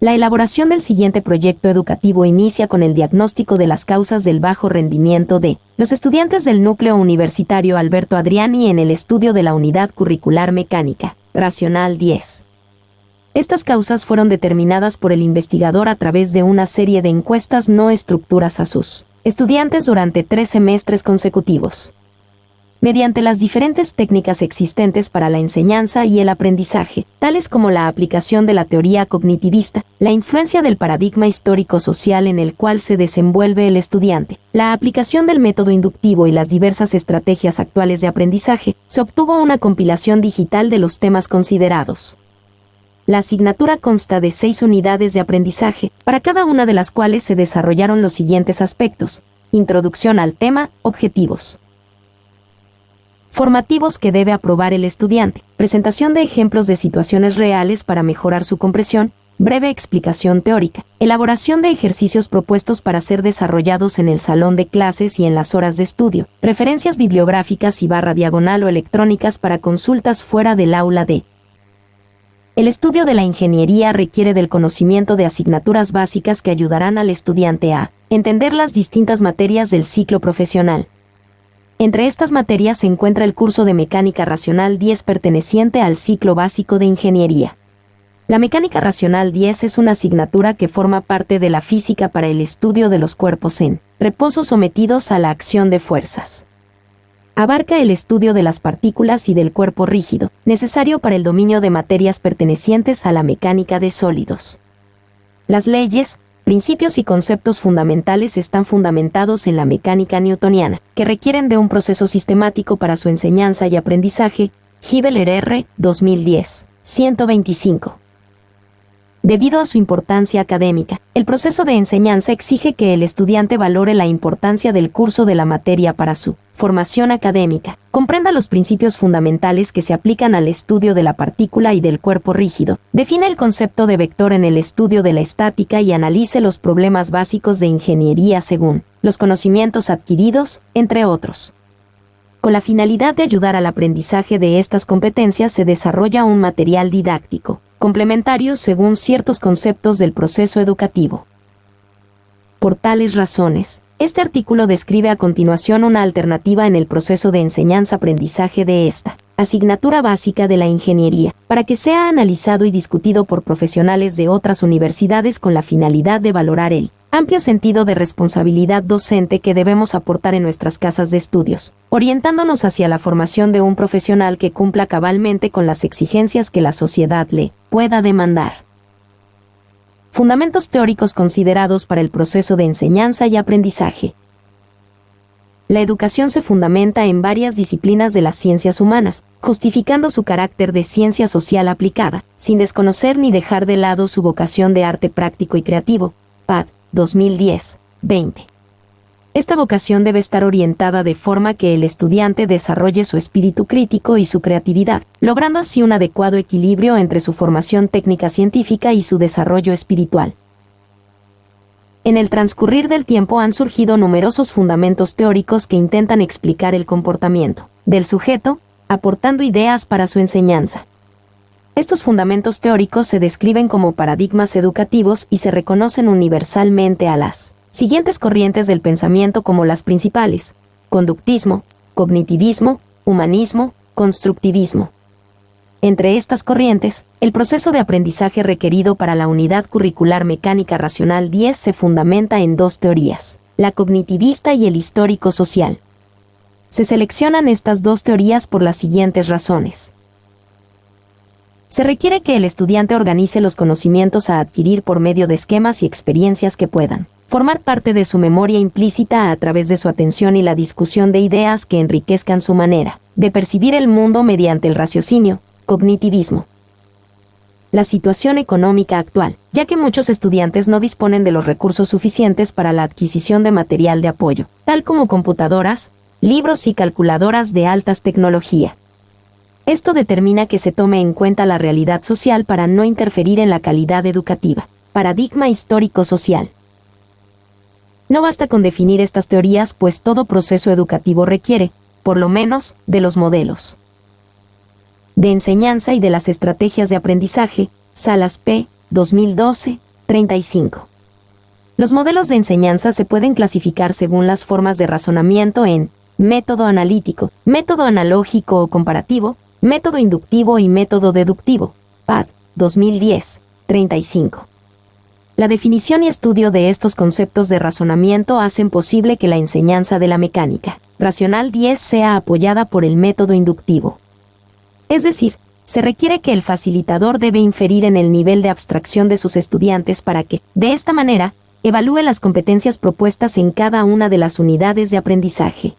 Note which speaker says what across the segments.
Speaker 1: La elaboración del siguiente proyecto educativo inicia con el diagnóstico de las causas del bajo rendimiento de los estudiantes del núcleo universitario Alberto Adriani en el estudio de la unidad curricular mecánica, racional 10. Estas causas fueron determinadas por el investigador a través de una serie de encuestas no estructuradas a sus estudiantes durante 3 semestres consecutivos. Mediante las diferentes técnicas existentes para la enseñanza y el aprendizaje, tales como la aplicación de la teoría cognitivista, la influencia del paradigma histórico-social en el cual se desenvuelve el estudiante, la aplicación del método inductivo y las diversas estrategias actuales de aprendizaje, se obtuvo una compilación digital de los temas considerados. La asignatura consta de 6 unidades de aprendizaje, para cada una de las cuales se desarrollaron los siguientes aspectos: introducción al tema, objetivos formativos que debe aprobar el estudiante, presentación de ejemplos de situaciones reales para mejorar su comprensión, breve explicación teórica, elaboración de ejercicios propuestos para ser desarrollados en el salón de clases y en las horas de estudio, referencias bibliográficas y /diagonal o electrónicas para consultas fuera del aula de. El estudio de la ingeniería requiere del conocimiento de asignaturas básicas que ayudarán al estudiante a entender las distintas materias del ciclo profesional. Entre estas materias se encuentra el curso de Mecánica Racional 10 perteneciente al ciclo básico de Ingeniería. La Mecánica Racional 10 es una asignatura que forma parte de la física para el estudio de los cuerpos en reposo sometidos a la acción de fuerzas. Abarca el estudio de las partículas y del cuerpo rígido, necesario para el dominio de materias pertenecientes a la mecánica de sólidos. Las leyes, principios y conceptos fundamentales están fundamentados en la mecánica newtoniana, que requieren de un proceso sistemático para su enseñanza y aprendizaje. Hibbeler R. 2010, 125. Debido a su importancia académica, el proceso de enseñanza exige que el estudiante valore la importancia del curso de la materia para su formación académica, comprenda los principios fundamentales que se aplican al estudio de la partícula y del cuerpo rígido, define el concepto de vector en el estudio de la estática y analice los problemas básicos de ingeniería según los conocimientos adquiridos, entre otros. Con la finalidad de ayudar al aprendizaje de estas competencias se desarrolla un material didáctico, complementario según ciertos conceptos del proceso educativo. Por tales razones, este artículo describe a continuación una alternativa en el proceso de enseñanza-aprendizaje de esta asignatura básica de la ingeniería, para que sea analizado y discutido por profesionales de otras universidades con la finalidad de valorar el amplio sentido de responsabilidad docente que debemos aportar en nuestras casas de estudios, orientándonos hacia la formación de un profesional que cumpla cabalmente con las exigencias que la sociedad le pueda demandar. Fundamentos teóricos considerados para el proceso de enseñanza y aprendizaje. La educación se fundamenta en varias disciplinas de las ciencias humanas, justificando su carácter de ciencia social aplicada, sin desconocer ni dejar de lado su vocación de arte práctico y creativo. PAD 2010, 20. Esta vocación debe estar orientada de forma que el estudiante desarrolle su espíritu crítico y su creatividad, logrando así un adecuado equilibrio entre su formación técnica científica y su desarrollo espiritual. En el transcurrir del tiempo han surgido numerosos fundamentos teóricos que intentan explicar el comportamiento del sujeto, aportando ideas para su enseñanza. Estos fundamentos teóricos se describen como paradigmas educativos y se reconocen universalmente a las siguientes corrientes del pensamiento como las principales: conductismo, cognitivismo, humanismo, constructivismo. Entre estas corrientes, el proceso de aprendizaje requerido para la unidad curricular Mecánica Racional 10 se fundamenta en 2 teorías, la cognitivista y el histórico-social. Se seleccionan estas 2 teorías por las siguientes razones. Se requiere que el estudiante organice los conocimientos a adquirir por medio de esquemas y experiencias que puedan formar parte de su memoria implícita a través de su atención y la discusión de ideas que enriquezcan su manera de percibir el mundo mediante el raciocinio, cognitivismo. La situación económica actual, ya que muchos estudiantes no disponen de los recursos suficientes para la adquisición de material de apoyo, tal como computadoras, libros y calculadoras de altas tecnología. Esto determina que se tome en cuenta la realidad social para no interferir en la calidad educativa. Paradigma histórico-social. No basta con definir estas teorías, pues todo proceso educativo requiere, por lo menos, de los modelos de enseñanza y de las estrategias de aprendizaje. Salas P. 2012, 35. Los modelos de enseñanza se pueden clasificar según las formas de razonamiento en método analítico, método analógico o comparativo, método inductivo y método deductivo. PAD 2010, 35. La definición y estudio de estos conceptos de razonamiento hacen posible que la enseñanza de la mecánica racional 10 sea apoyada por el método inductivo. Es decir, se requiere que el facilitador debe inferir en el nivel de abstracción de sus estudiantes para que, de esta manera, evalúe las competencias propuestas en cada una de las unidades de aprendizaje.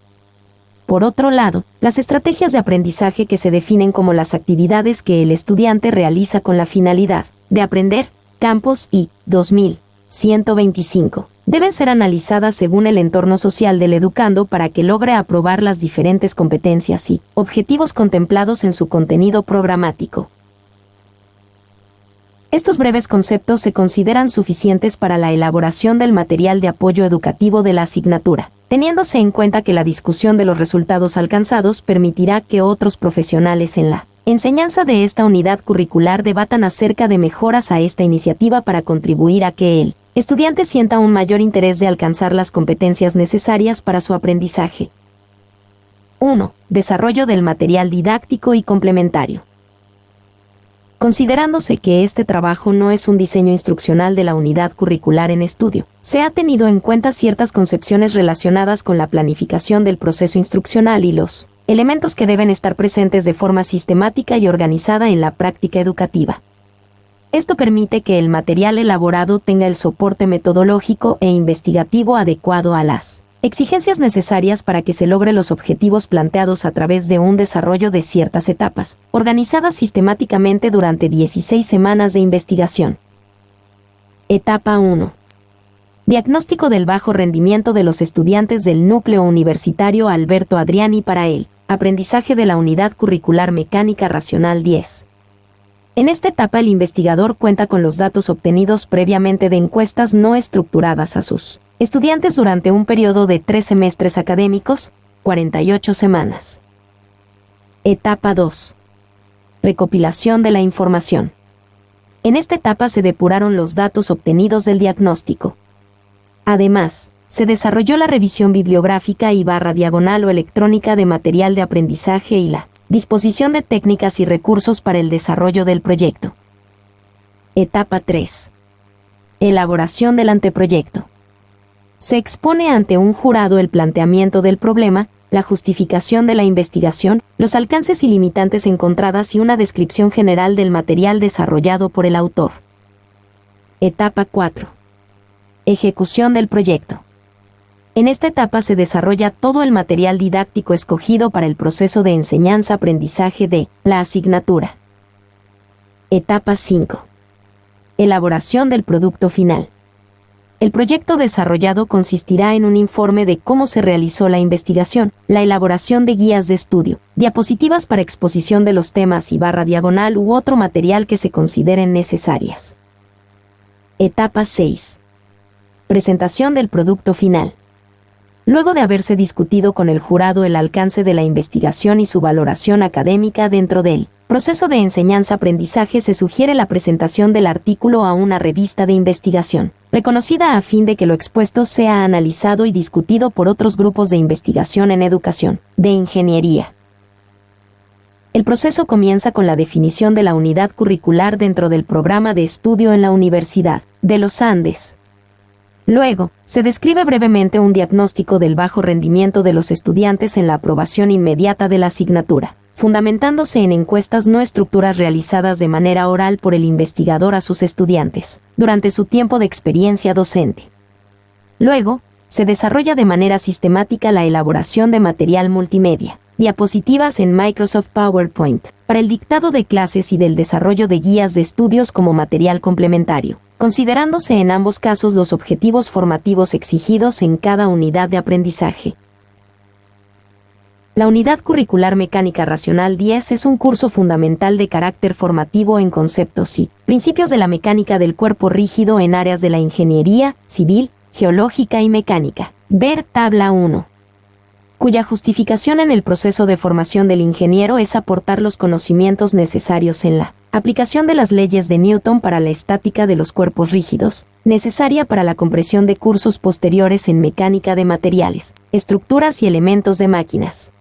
Speaker 1: Por otro lado, las estrategias de aprendizaje que se definen como las actividades que el estudiante realiza con la finalidad de aprender, Campos y 2125, deben ser analizadas según el entorno social del educando para que logre aprobar las diferentes competencias y objetivos contemplados en su contenido programático. Estos breves conceptos se consideran suficientes para la elaboración del material de apoyo educativo de la asignatura, teniéndose en cuenta que la discusión de los resultados alcanzados permitirá que otros profesionales en la enseñanza de esta unidad curricular debatan acerca de mejoras a esta iniciativa para contribuir a que el estudiante sienta un mayor interés de alcanzar las competencias necesarias para su aprendizaje. 1. Desarrollo del material didáctico y complementario. Considerándose que este trabajo no es un diseño instruccional de la unidad curricular en estudio, se ha tenido en cuenta ciertas concepciones relacionadas con la planificación del proceso instruccional y los elementos que deben estar presentes de forma sistemática y organizada en la práctica educativa. Esto permite que el material elaborado tenga el soporte metodológico e investigativo adecuado a las exigencias necesarias para que se logre los objetivos planteados a través de un desarrollo de ciertas etapas, organizadas sistemáticamente durante 16 semanas de investigación. Etapa 1. Diagnóstico del bajo rendimiento de los estudiantes del núcleo universitario Alberto Adriani para el aprendizaje de la unidad curricular mecánica racional 10. En esta etapa el investigador cuenta con los datos obtenidos previamente de encuestas no estructuradas a sus estudiantes durante un periodo de 3 semestres académicos, 48 semanas. Etapa 2. Recopilación de la información. En esta etapa se depuraron los datos obtenidos del diagnóstico. Además, se desarrolló la revisión bibliográfica y /diagonal o electrónica de material de aprendizaje y la disposición de técnicas y recursos para el desarrollo del proyecto. Etapa 3. Elaboración del anteproyecto. Se expone ante un jurado el planteamiento del problema, la justificación de la investigación, los alcances y limitantes encontradas y una descripción general del material desarrollado por el autor. Etapa 4. Ejecución del proyecto. En esta etapa se desarrolla todo el material didáctico escogido para el proceso de enseñanza-aprendizaje de la asignatura. Etapa 5. Elaboración del producto final. El proyecto desarrollado consistirá en un informe de cómo se realizó la investigación, la elaboración de guías de estudio, diapositivas para exposición de los temas y /diagonal u otro material que se consideren necesarias. Etapa 6. Presentación del producto final. Luego de haberse discutido con el jurado el alcance de la investigación y su valoración académica dentro del proceso de enseñanza-aprendizaje, se sugiere la presentación del artículo a una revista de investigación, reconocida a fin de que lo expuesto sea analizado y discutido por otros grupos de investigación en educación, de ingeniería. El proceso comienza con la definición de la unidad curricular dentro del programa de estudio en la Universidad de los Andes. Luego, se describe brevemente un diagnóstico del bajo rendimiento de los estudiantes en la aprobación inmediata de la asignatura, fundamentándose en encuestas no estructuradas realizadas de manera oral por el investigador a sus estudiantes, durante su tiempo de experiencia docente. Luego, se desarrolla de manera sistemática la elaboración de material multimedia, diapositivas en Microsoft PowerPoint, para el dictado de clases y del desarrollo de guías de estudios como material complementario, considerándose en ambos casos los objetivos formativos exigidos en cada unidad de aprendizaje. La Unidad Curricular Mecánica Racional 10 es un curso fundamental de carácter formativo en conceptos y principios de la mecánica del cuerpo rígido en áreas de la ingeniería, civil, geológica y mecánica. Ver tabla 1. Cuya justificación en el proceso de formación del ingeniero es aportar los conocimientos necesarios en la Aplicación de las leyes de Newton para la estática de los cuerpos rígidos, necesaria para la comprensión de cursos posteriores en mecánica de materiales, estructuras y elementos de máquinas.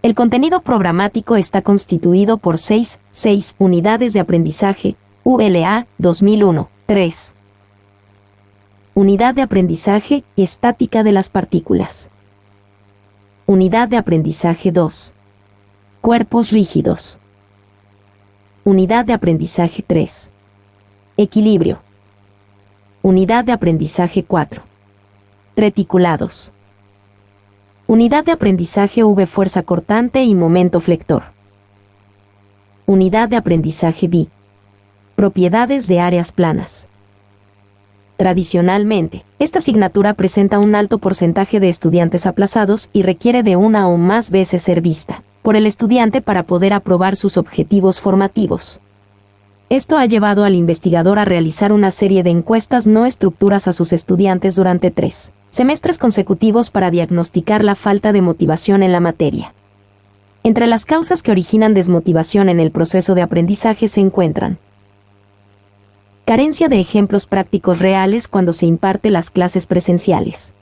Speaker 1: El contenido programático está constituido por 6 unidades de aprendizaje, ULA 2001, 3. Unidad de aprendizaje, estática de las partículas. Unidad de aprendizaje 2. Cuerpos rígidos. Unidad de aprendizaje 3. Equilibrio. Unidad de aprendizaje 4. Reticulados. Unidad de aprendizaje V, fuerza cortante y momento flector. Unidad de aprendizaje B. Propiedades de áreas planas. Tradicionalmente, esta asignatura presenta un alto porcentaje de estudiantes aplazados y requiere de una o más veces ser vista por el estudiante para poder aprobar sus objetivos formativos. Esto ha llevado al investigador a realizar una serie de encuestas no estructuras a sus estudiantes durante 3 semestres consecutivos para diagnosticar la falta de motivación en la materia. Entre las causas que originan desmotivación en el proceso de aprendizaje se encuentran: carencia de ejemplos prácticos reales cuando se imparte las clases presenciales.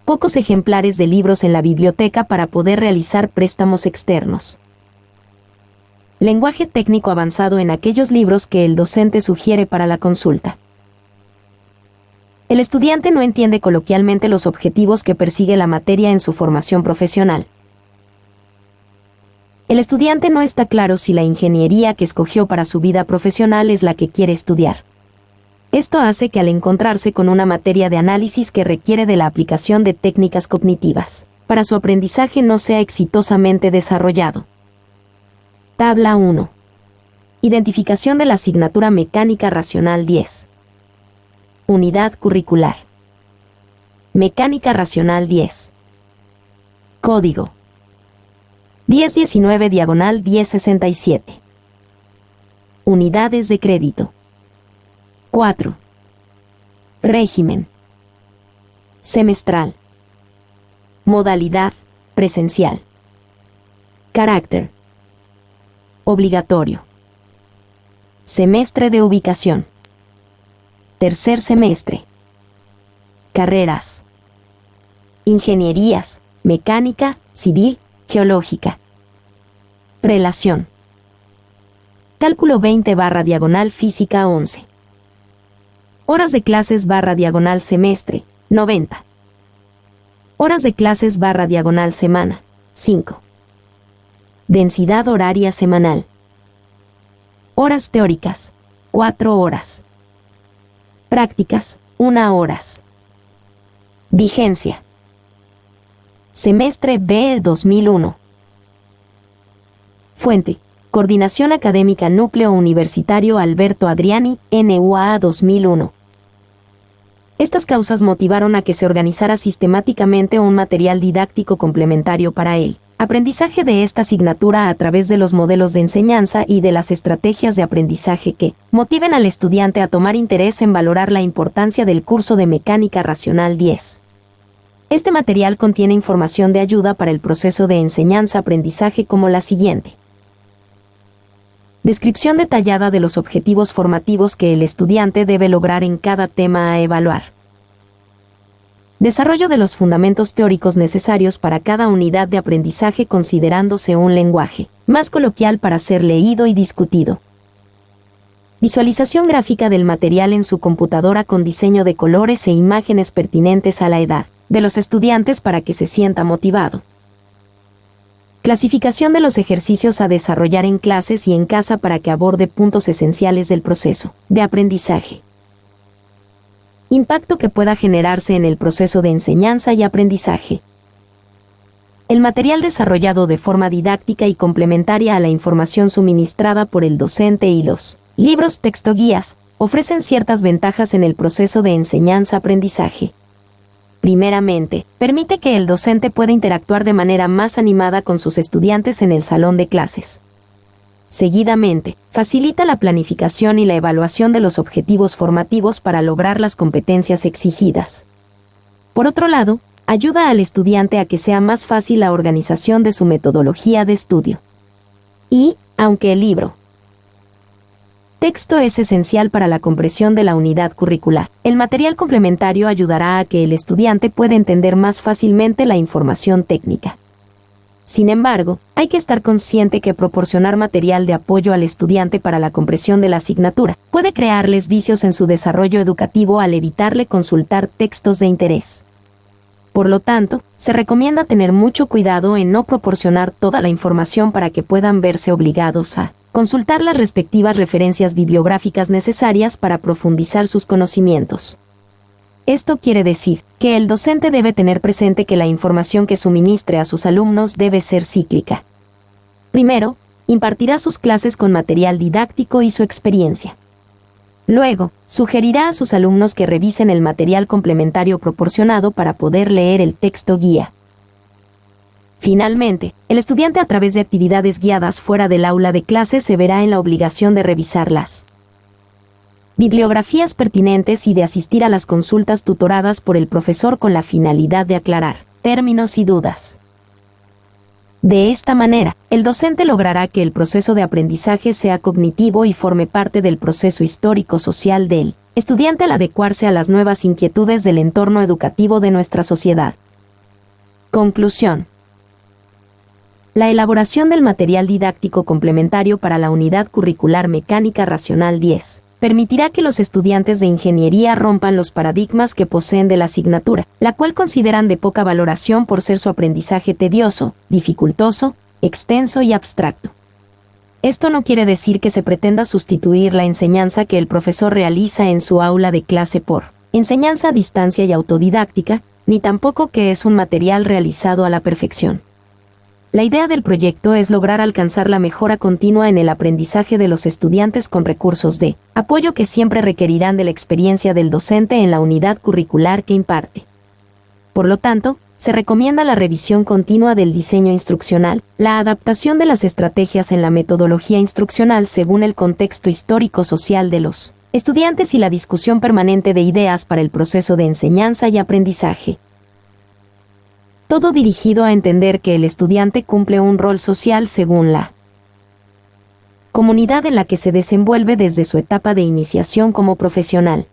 Speaker 1: Pocos ejemplares de libros en la biblioteca para poder realizar préstamos externos. Lenguaje técnico avanzado en aquellos libros que el docente sugiere para la consulta. El estudiante no entiende coloquialmente los objetivos que persigue la materia en su formación profesional. El estudiante no está claro si la ingeniería que escogió para su vida profesional es la que quiere estudiar. Esto hace que al encontrarse con una materia de análisis que requiere de la aplicación de técnicas cognitivas, para su aprendizaje no sea exitosamente desarrollado. Tabla 1. Identificación de la asignatura Mecánica Racional 10. Unidad curricular. Mecánica Racional 10. Código 1019/1067. Unidades de crédito. 4. Régimen. Semestral. Modalidad, presencial. Carácter. Obligatorio. Semestre de ubicación. Tercer semestre. Carreras. Ingenierías, mecánica, civil, geológica. Relación. Cálculo 20/física 11. Horas de clases /semestre, 90. Horas de clases /semana, 5. Densidad horaria semanal. Horas teóricas, 4 horas. Prácticas, 1 horas. Vigencia. Semestre B 2001. Fuente: Coordinación Académica Núcleo Universitario Alberto Adriani, NUAA 2001. Estas causas motivaron a que se organizara sistemáticamente un material didáctico complementario para el aprendizaje de esta asignatura a través de los modelos de enseñanza y de las estrategias de aprendizaje que motiven al estudiante a tomar interés en valorar la importancia del curso de Mecánica Racional 10. Este material contiene información de ayuda para el proceso de enseñanza-aprendizaje como la siguiente. Descripción detallada de los objetivos formativos que el estudiante debe lograr en cada tema a evaluar. Desarrollo de los fundamentos teóricos necesarios para cada unidad de aprendizaje considerándose un lenguaje más coloquial para ser leído y discutido. Visualización gráfica del material en su computadora con diseño de colores e imágenes pertinentes a la edad de los estudiantes para que se sienta motivado. Clasificación de los ejercicios a desarrollar en clases y en casa para que aborde puntos esenciales del proceso de aprendizaje. Impacto que pueda generarse en el proceso de enseñanza y aprendizaje. El material desarrollado de forma didáctica y complementaria a la información suministrada por el docente y los libros texto guías ofrecen ciertas ventajas en el proceso de enseñanza-aprendizaje. Primeramente, permite que el docente pueda interactuar de manera más animada con sus estudiantes en el salón de clases. Seguidamente, facilita la planificación y la evaluación de los objetivos formativos para lograr las competencias exigidas. Por otro lado, ayuda al estudiante a que sea más fácil la organización de su metodología de estudio. Y, aunque el libro texto es esencial para la comprensión de la unidad curricular. El material complementario ayudará a que el estudiante pueda entender más fácilmente la información técnica. Sin embargo, hay que estar consciente que proporcionar material de apoyo al estudiante para la comprensión de la asignatura puede crearles vicios en su desarrollo educativo al evitarle consultar textos de interés. Por lo tanto, se recomienda tener mucho cuidado en no proporcionar toda la información para que puedan verse obligados a consultar las respectivas referencias bibliográficas necesarias para profundizar sus conocimientos. Esto quiere decir que el docente debe tener presente que la información que suministre a sus alumnos debe ser cíclica. Primero, impartirá sus clases con material didáctico y su experiencia. Luego, sugerirá a sus alumnos que revisen el material complementario proporcionado para poder leer el texto guía. Finalmente, el estudiante a través de actividades guiadas fuera del aula de clase se verá en la obligación de revisarlas bibliografías pertinentes y de asistir a las consultas tutoradas por el profesor con la finalidad de aclarar términos y dudas. De esta manera, el docente logrará que el proceso de aprendizaje sea cognitivo y forme parte del proceso histórico-social del estudiante al adecuarse a las nuevas inquietudes del entorno educativo de nuestra sociedad. Conclusión. La elaboración del material didáctico complementario para la unidad curricular Mecánica Racional 10 permitirá que los estudiantes de ingeniería rompan los paradigmas que poseen de la asignatura, la cual consideran de poca valoración por ser su aprendizaje tedioso, dificultoso, extenso y abstracto. Esto no quiere decir que se pretenda sustituir la enseñanza que el profesor realiza en su aula de clase por enseñanza a distancia y autodidáctica, ni tampoco que es un material realizado a la perfección. La idea del proyecto es lograr alcanzar la mejora continua en el aprendizaje de los estudiantes con recursos de apoyo que siempre requerirán de la experiencia del docente en la unidad curricular que imparte. Por lo tanto, se recomienda la revisión continua del diseño instruccional, la adaptación de las estrategias en la metodología instruccional según el contexto histórico-social de los estudiantes y la discusión permanente de ideas para el proceso de enseñanza y aprendizaje. Todo dirigido a entender que el estudiante cumple un rol social según la comunidad en la que se desenvuelve desde su etapa de iniciación como profesional.